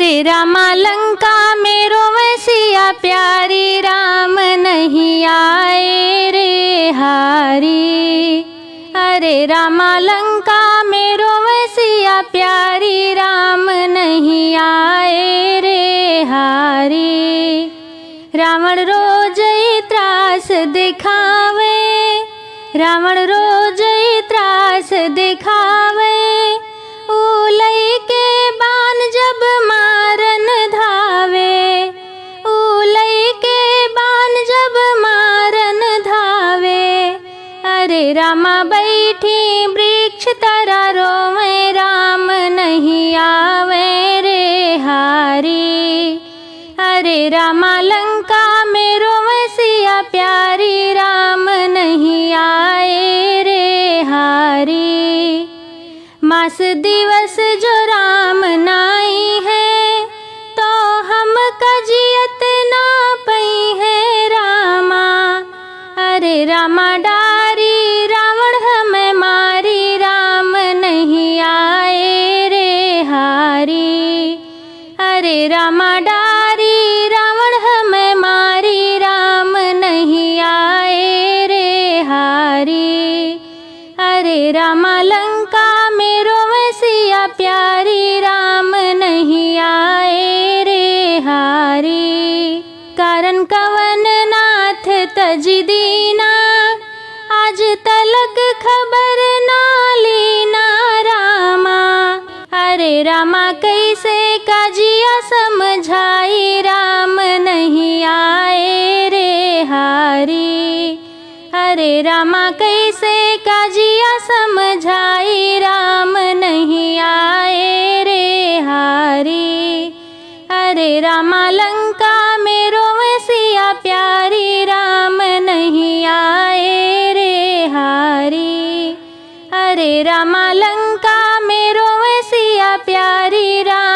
अरे रामा लंका में रोवैसिया प्यारी, राम नहीं आए रे हारी। अरे रामा लंका में रोवैसिया प्यारी, राम नहीं आए रे हारी। रावण रोज ही त्रास दिखावे, रावण रोज ही त्रास दिखावे। उलई के बाण जब मारन धावे, उलई के बाण जब मारन धावे। अरे रामा बैठी वृक्ष तरा रोवे, राम नहीं आवे रे हारी। अरे रामा लंका में रोवैसिया प्यारी, राम नहीं आए रे हारी। मास दिवस जो राम नाई है, तो हम कजियत ना पई है रामा। अरे रामा डारी रावण हमें मारी, राम नहीं आए रे हारी। अरे रामा डारी रावण हमें मारी, राम नहीं आए रे हारी। अरे रामा लंका में रोवैसिया प्यारी, राम नहीं आए रे हारी। कारण कवन नाथ तजी दीना, आज तलक खबर ना लीना रामा। अरे रामा कैसे काजिया समझाई, राम नहीं आए रे हारी। अरे रामा कैसे काजिया समझाई, राम नहीं आए रे हारी। अरे रामा लंका में रोवैसिया प्यारी, राम नहीं आए रे हारी। अरे रामा लंका में रोवैसिया प्यारी, राम